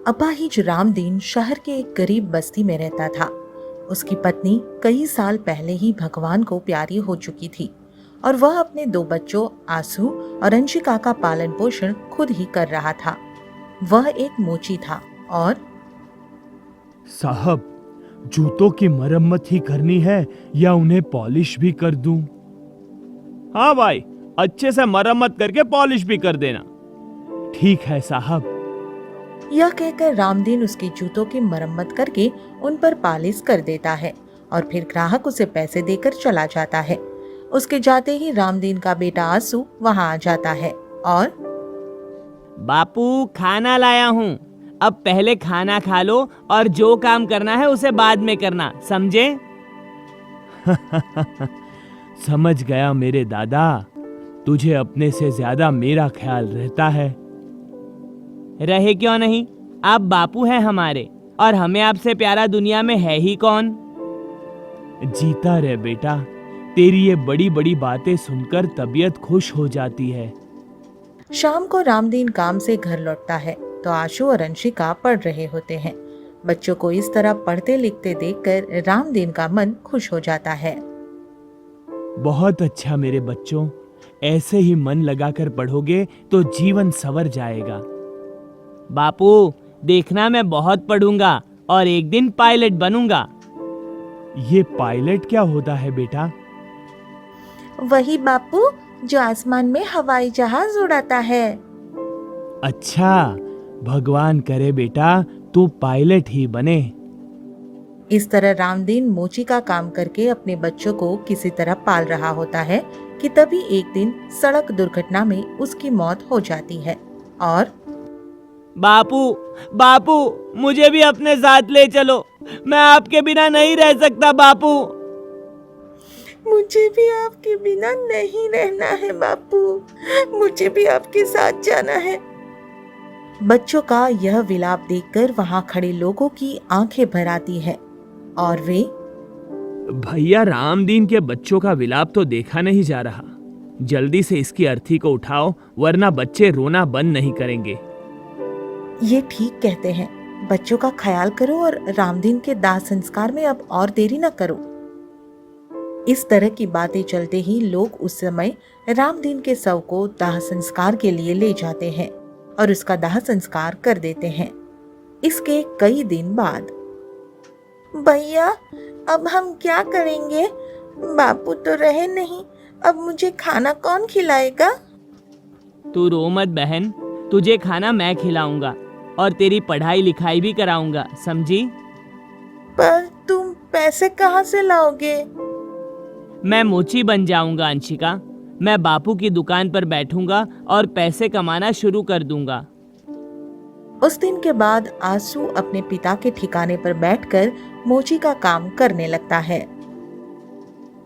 अपाहिज रामदीन शहर के एक गरीब बस्ती में रहता था। उसकी पत्नी कई साल पहले ही भगवान को प्यारी हो चुकी थी और वह अपने 2 बच्चों आंसू और अंशिका का पालन पोषण खुद ही कर रहा था। वह एक मोची था और साहब, जूतों की मरम्मत ही करनी है या उन्हें पॉलिश भी कर दूं? हाँ भाई, अच्छे से मरम्मत करके पॉलिश भी कर देना। ठीक है साहब। यह कहकर रामदीन उसके जूतों की मरम्मत करके उन पर पालिश कर देता है और फिर ग्राहक उसे पैसे देकर चला जाता है। उसके जाते ही रामदीन का बेटा आंसू वहां आ जाता है और बापू, खाना लाया हूँ। अब पहले खाना खा लो और जो काम करना है उसे बाद में करना, समझे? समझ गया मेरे दादा, तुझे अपने से ज्यादा मेरा ख्याल रहता है। रहे क्यों नहीं, आप बापू हैं हमारे और हमें आपसे प्यारा दुनिया में है ही कौन। जीता रहे बेटा, तेरी ये बड़ी बड़ी बातें सुनकर तबीयत खुश हो जाती है। शाम को रामदीन काम से घर लौटता है तो आशु और अंशिका पढ़ रहे होते हैं। बच्चों को इस तरह पढ़ते लिखते देखकर रामदीन का मन खुश हो जाता है। बहुत अच्छा मेरे बच्चों, ऐसे ही मन लगाकर पढ़ोगे तो जीवन संवर जाएगा। बापू, देखना मैं बहुत पढ़ूंगा और एक दिन पायलट बनूंगा। ये पायलट क्या होता है बेटा? वही बापू जो आसमान में हवाई जहाज उड़ाता है। अच्छा, भगवान करे बेटा तू पायलट ही बने। इस तरह रामदीन मोची का काम करके अपने बच्चों को किसी तरह पाल रहा होता है कि तभी एक दिन सड़क दुर्घटना में उसकी मौत हो जाती है और बापू, बापू, मुझे भी अपने साथ ले चलो, मैं आपके बिना नहीं रह सकता बापू। मुझे भी आपके बिना नहीं रहना है बापू, मुझे भी आपके साथ जाना है। बच्चों का यह विलाप देखकर वहां खड़े लोगों की आंखें भर आती है और वे भैया, रामदीन के बच्चों का विलाप तो देखा नहीं जा रहा। जल्दी से इसकी अर्थी को उठाओ वरना बच्चे रोना बंद नहीं करेंगे। ये ठीक कहते हैं, बच्चों का ख्याल करो और रामदीन के दाह संस्कार में अब और देरी न करो। इस तरह की बातें चलते ही लोग उस समय रामदीन के शव को दाह संस्कार के लिए ले जाते हैं और उसका दाह संस्कार कर देते हैं। इसके कई दिन बाद भैया, अब हम क्या करेंगे? बापू तो रहे नहीं, अब मुझे खाना कौन खिलाएगा? तू रो मत बहन, तुझे खाना मैं खिलाऊंगा और तेरी पढ़ाई लिखाई भी कराऊंगा, समझी? पर तुम पैसे कहाँ से लाओगे? मैं मोची बन जाऊंगा अंशिका। मैं बापू की दुकान पर बैठूंगा और पैसे कमाना शुरू कर दूंगा। उस दिन के बाद आंसू अपने पिता के ठिकाने पर बैठकर मोची का काम करने लगता है।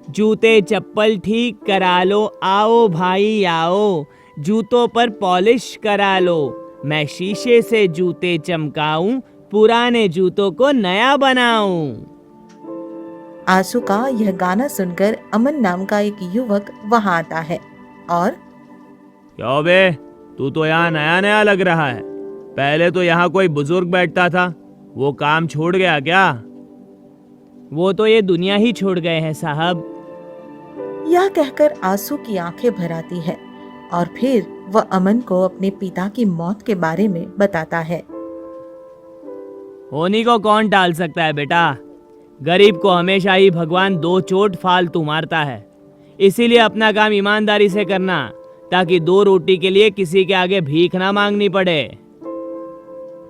जूते चप्पल ठीक करा लो, आओ भाई आओ, जूतों पर पॉलिश करा लो। मैं शीशे से जूते चमकाऊं, पुराने जूतों को नया बनाऊं। आंसू का यह गाना सुनकर अमन नाम का एक युवक वहां आता है और क्या बे, तू तो यहाँ नया नया लग रहा है। पहले तो यहाँ कोई बुजुर्ग बैठता था, वो काम छोड़ गया क्या? वो तो ये दुनिया ही छोड़ गए हैं साहब। यह कहकर आंसू की आंखें भर आती है और फिर वह अमन को अपने पिता की मौत के बारे में बताता है। होनी को कौन टाल सकता है बेटा? गरीब को हमेशा ही भगवान 2 चोट फालतू मारता है। इसीलिए अपना काम ईमानदारी से करना ताकि 2 रोटी के लिए किसी के आगे भीख ना मांगनी पड़े।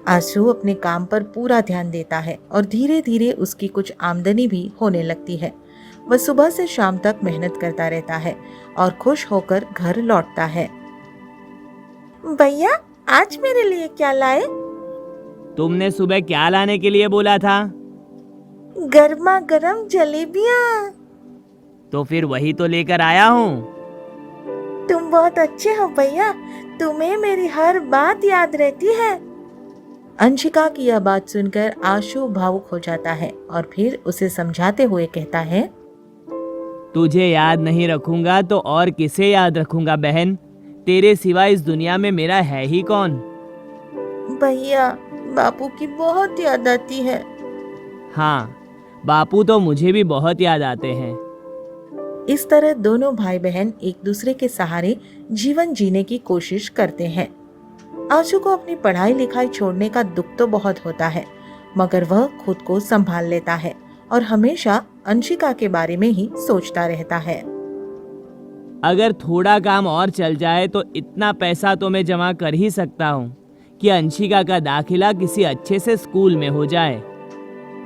आंसू अपने काम पर पूरा ध्यान देता है और धीरे धीरे उसकी कुछ आमदनी भी होने लगती है। वह सुबह से शाम तक मेहनत करता रहता है और खुश होकर घर लौटता है। भैया, आज मेरे लिए क्या लाए? तुमने सुबह क्या लाने के लिए बोला था? गर्मा गर्म जलेबियाँ। तो फिर वही तो लेकर आया हूँ। तुम बहुत अच्छे हो भैया, तुम्हें मेरी हर बात याद रहती है। अंशिका की यह बात सुनकर आशु भावुक हो जाता है और फिर उसे समझाते हुए कहता है, तुझे याद नहीं रखूंगा तो और किसे याद रखूंगा बहन? तेरे सिवा इस दुनिया में मेरा है ही कौन? भैया बापू की बहुत याद आती है। हाँ, बापू तो मुझे भी बहुत याद आते हैं। इस तरह दोनों भाई बहन एक दूसरे के सहारे जीवन जीने की कोशिश करते हैं। आशु को अपनी पढ़ाई लिखाई छोड़ने का दुख तो बहुत होता है, मगर वह खुद को संभाल लेता है और हमेशा अंशिका के बारे में ही सोचता रहता है। अगर थोड़ा काम और चल जाए तो इतना पैसा तो मैं जमा कर ही सकता हूँ कि अंशिका का दाखिला किसी अच्छे से स्कूल में हो जाए।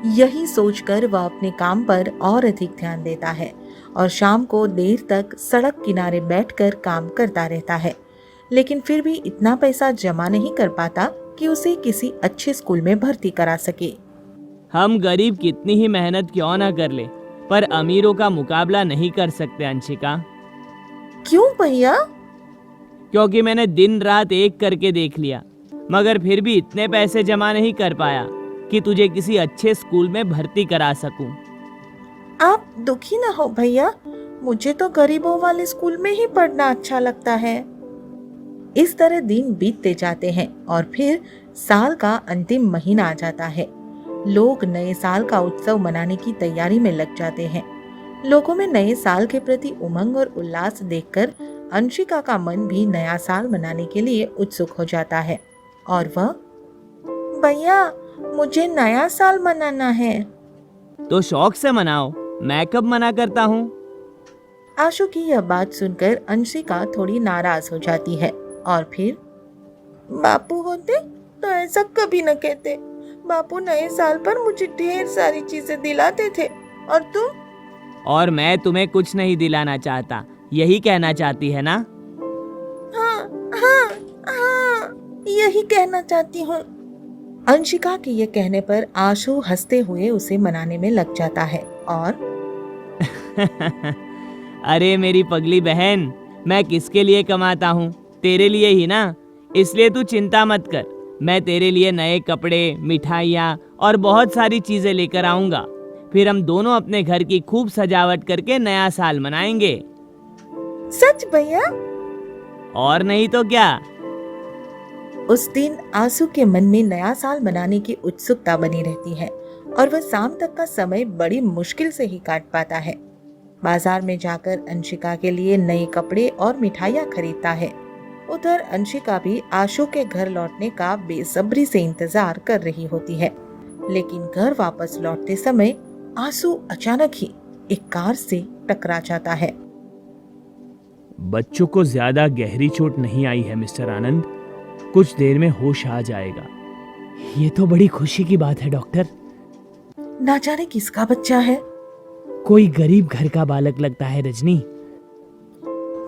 यही सोचकर वह अपने काम पर और अधिक ध्यान देता है और शाम को देर तक सड़क किनारे बैठकर काम करता रहता है, लेकिन फिर भी इतना पैसा जमा नहीं कर पाता कि उसे किसी अच्छे स्कूल में भर्ती करा सके। हम गरीब कितनी ही मेहनत क्यों ना कर ले, पर अमीरों का मुकाबला नहीं कर सकते अंशिका। क्यों भैया? क्योंकि मैंने दिन रात एक करके देख लिया, मगर फिर भी इतने पैसे जमा नहीं कर पाया कि तुझे किसी अच्छे स्कूल में भर्ती करा सकूं। आप दुखी ना हो भैया, मुझे तो गरीबों वाले स्कूल में ही पढ़ना अच्छा लगता है। इस तरह दिन बीतते जाते हैं और फिर साल का अंतिम महीना आ जाता है। लोग नए साल का उत्सव मनाने की तैयारी में लग जाते हैं। लोगों में नए साल के प्रति उमंग और उल्लास देखकर अंशिका का मन भी नया साल मनाने के लिए उत्सुक हो जाता है और वह, भैया मुझे नया साल मनाना है। तो शौक से मनाओ, मैं कब मना करता हूँ। आशु की यह बात सुनकर अंशिका थोड़ी नाराज हो जाती है और फिर, बापू होते तो ऐसा कभी न कहते। बापू नए साल पर मुझे ढेर सारी चीजें दिलाते थे और तुम? और मैं तुम्हें कुछ नहीं दिलाना चाहता, यही कहना चाहती है ना? हाँ हाँ हाँ, यही कहना चाहती हूँ। अंशिका के ये कहने पर आशु हंसते हुए उसे मनाने में लग जाता है और अरे मेरी पगली बहन, मैं किसके लिए कमाता हूँ? तेरे लिए ही ना, इसलिए तू चिंता मत कर। मैं तेरे लिए नए कपड़े, मिठाइयाँ और बहुत सारी चीजें लेकर आऊंगा। फिर हम दोनों अपने घर की खूब सजावट करके नया साल मनाएंगे। सच भैया? और नहीं तो क्या। उस दिन आशु के मन में नया साल मनाने की उत्सुकता बनी रहती है और वह शाम तक का समय बड़ी मुश्किल से ही काट पाता है। बाजार में जाकर अंशिका के लिए नए कपड़े और मिठाइयाँ खरीदता है। उधर अंशिका भी आशु के घर लौटने का बेसब्री से इंतजार कर रही होती है, लेकिन घर वापस लौटते समय आशु अचानक ही एक कार से टकरा जाता है। बच्चों को ज्यादा गहरी चोट नहीं आई है मिस्टर आनंद, कुछ देर में होश आ जाएगा। ये तो बड़ी खुशी की बात है डॉक्टर। ना जाने किसका बच्चा है। कोई गरीब घर का बालक लगता है रजनी।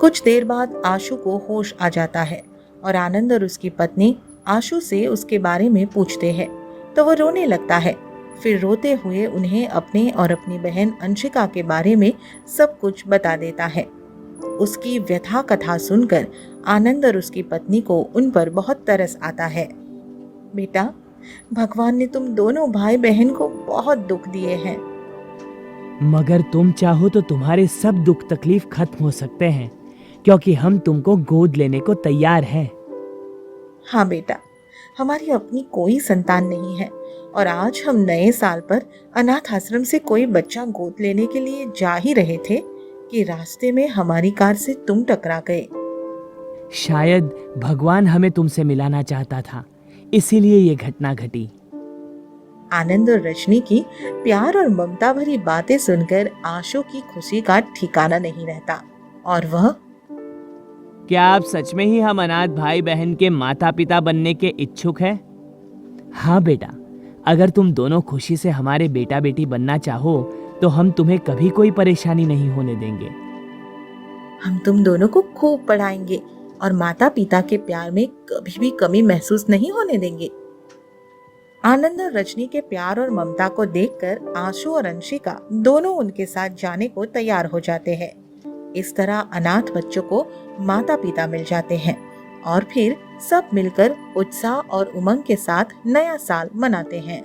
कुछ देर बाद आशु को होश आ जाता है और आनंद और उसकी पत्नी आशु से उसके बारे में पूछते हैं तो वो रोने लगता है। फिर रोते हुए उन्हें अपने और अपनी बहन अंशिका के बारे में सब कुछ बता देता है। उसकी व्यथा कथा सुनकर आनंद और उसकी पत्नी को उन पर बहुत तरस आता है। बेटा, भगवान ने तुम दोनों भाई बहन को बहुत दुख दिए हैं, मगर तुम चाहो तो तुम्हारे सब दुख तकलीफ खत्म हो सकते हैं, क्योंकि हम तुमको गोद लेने को तैयार हैं। हाँ बेटा, हमारी अपनी कोई संतान नहीं है और आज हम नए साल पर अनाथ आश्रम से कोई बच्चा गोद लेने के लिए जा ही रहे थे कि रास्ते में हमारी कार से तुम टकरा गए। शायद भगवान हमें तुमसे मिलाना चाहता था, इसीलिए ये घटना घटी। आनंद और रजनी की प्यार और ममता भरी बातें सुनकर आशु की खुशी का ठिकाना नहीं रहता और वह, क्या आप सच में ही हम अनाथ भाई बहन के माता पिता बनने के इच्छुक हैं? हाँ बेटा, अगर तुम दोनों खुशी से हमारे बेटा बेटी बनना चाहो तो हम तुम्हें कभी कोई परेशानी नहीं होने देंगे। हम तुम दोनों को खूब पढ़ाएंगे और माता पिता के प्यार में कभी भी कमी महसूस नहीं होने देंगे। आनंद और रजनी के प्यार और ममता को देखकर आशु और अंशिका दोनों उनके साथ जाने को तैयार हो जाते हैं। इस तरह अनाथ बच्चों को माता पिता मिल जाते हैं और फिर सब मिलकर उत्साह और उमंग के साथ नया साल मनाते हैं।